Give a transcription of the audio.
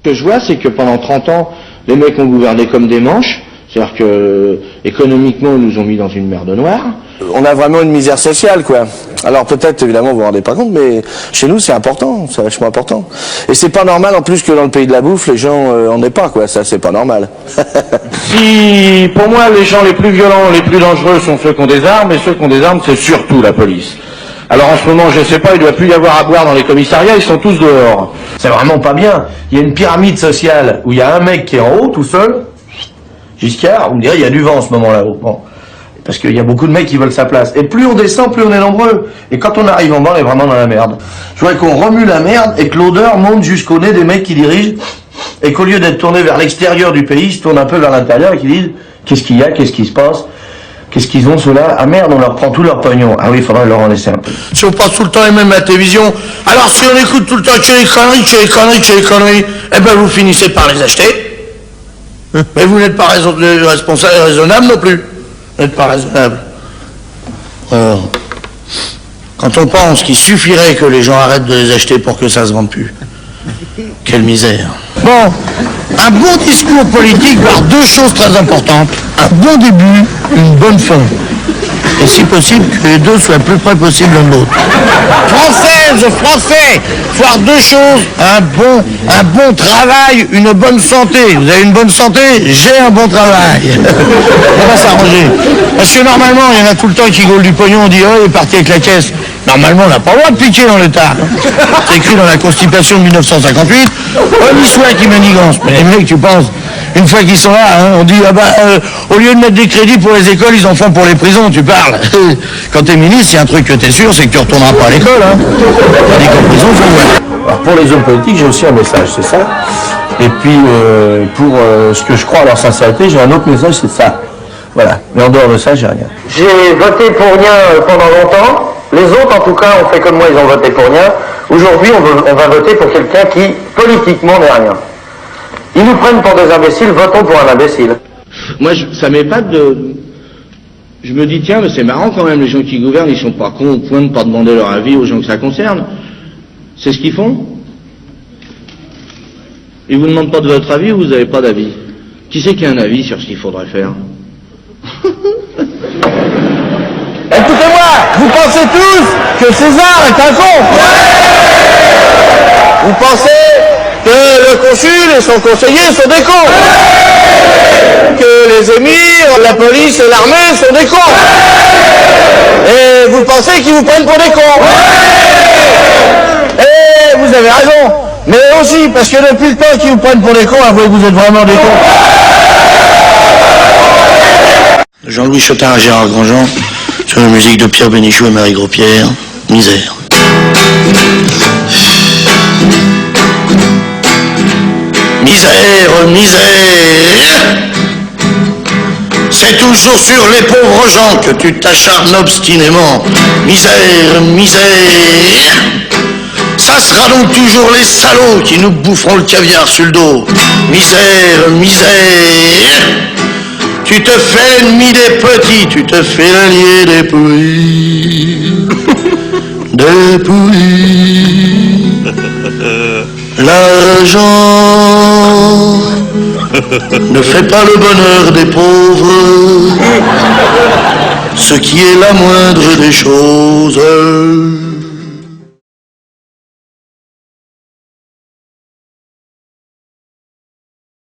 Ce que je vois, c'est que pendant 30 ans, les mecs ont gouverné comme des manches, c'est-à-dire que économiquement, ils nous ont mis dans une merde noire. On a vraiment une misère sociale, quoi. Alors peut-être, évidemment, vous vous rendez pas compte, mais chez nous, c'est important, c'est vachement important. Et c'est pas normal, en plus, que dans le pays de la bouffe, les gens en aient pas, quoi. Ça, c'est pas normal. Si, pour moi, les gens les plus violents, les plus dangereux sont ceux qui ont des armes, et ceux qui ont des armes, c'est surtout la police. Alors en ce moment, je sais pas, il doit plus y avoir à boire dans les commissariats, ils sont tous dehors. C'est vraiment pas bien. Il y a une pyramide sociale où il y a un mec qui est en haut, tout seul. Giscard, vous me direz, il y a du vent en ce moment-là. Bon. Parce qu'il y a beaucoup de mecs qui veulent sa place. Et plus on descend, plus on est nombreux. Et quand on arrive en bas, on est vraiment dans la merde. Je voudrais qu'on remue la merde et que l'odeur monte jusqu'au nez des mecs qui dirigent. Et qu'au lieu d'être tournés vers l'extérieur du pays, ils se tournent un peu vers l'intérieur et qu'ils disent, qu'est-ce qu'il y a, qu'est-ce qui se passe? Qu'est-ce qu'ils ont, ceux-là? Ah merde, on leur prend tout leur pognon. Ah oui, il faudrait leur en laisser un peu. Si on passe tout le temps et même à la télévision, alors si on écoute tout le temps que les conneries, eh ben vous finissez par les acheter. Mais vous n'êtes pas responsable et raisonnable non plus. Vous n'êtes pas raisonnable. Alors, quand on pense qu'il suffirait que les gens arrêtent de les acheter pour que ça se vende plus. Quelle misère. Bon, un bon discours politique par deux choses très importantes. Un bon début, une bonne fin. Et si possible, que les deux soient le plus près possible l'un de l'autre. Françaises, Français, faut avoir deux choses. Un bon travail, une bonne santé. Vous avez une bonne santé? J'ai un bon travail. On va s'arranger. Parce que normalement, il y en a tout le temps qui gaulent du pognon, on dit, oh, il est parti avec la caisse. Normalement, on n'a pas le droit de piquer dans l'État. C'est écrit dans la Constitution de 1958. On y soit qui manigance. Mais les mecs, tu penses, une fois qu'ils sont là, hein, on dit, ah bah, au lieu de mettre des crédits pour les écoles, ils en font pour les prisons, tu parles. Quand t'es ministre, il y a un truc que t'es sûr, c'est que tu retourneras pas à l'école, hein. Tandis qu'en prison, faut voir. Alors pour les hommes politiques, j'ai aussi un message, c'est ça. Et puis, pour ce que je crois à leur sincérité, j'ai un autre message, c'est ça. Voilà. Mais en dehors de ça, j'ai rien. J'ai voté pour rien pendant longtemps. Les autres, en tout cas, ont fait comme moi, ils ont voté pour rien. Aujourd'hui, on va voter pour quelqu'un qui, politiquement, n'est rien. Ils nous prennent pour des imbéciles, votons pour un imbécile. Moi, ça m'épate de... Je me dis, tiens, mais c'est marrant quand même, les gens qui gouvernent, ils sont pas cons au point de pas demander leur avis aux gens que ça concerne. C'est ce qu'ils font. Ils vous demandent pas de votre avis ou vous n'avez pas d'avis? Qui c'est qui a un avis sur ce qu'il faudrait faire? Écoutez-moi, vous pensez tous que César est un con. Vous pensez que le consul et son conseiller sont des cons. Que les émirs, la police et l'armée sont des cons. Et vous pensez qu'ils vous prennent pour des cons. Et vous avez raison. Mais aussi, parce que depuis le temps qu'ils vous prennent pour des cons, avouez que vous êtes vraiment des cons. Jean-Louis Chopin à Gérard Grandjean, sur la musique de Pierre Bénichou et Marie Gros-Pierre, Misère. Misère, misère, c'est toujours sur les pauvres gens que tu t'acharnes obstinément. Misère, misère, ça sera donc toujours les salauds qui nous boufferont le caviar sur le dos. Misère, misère, tu te fais l'ennemi des petits, tu te fais l'allié des pourris. Des pourris. L'argent ne fait pas le bonheur des pauvres, ce qui est la moindre des choses.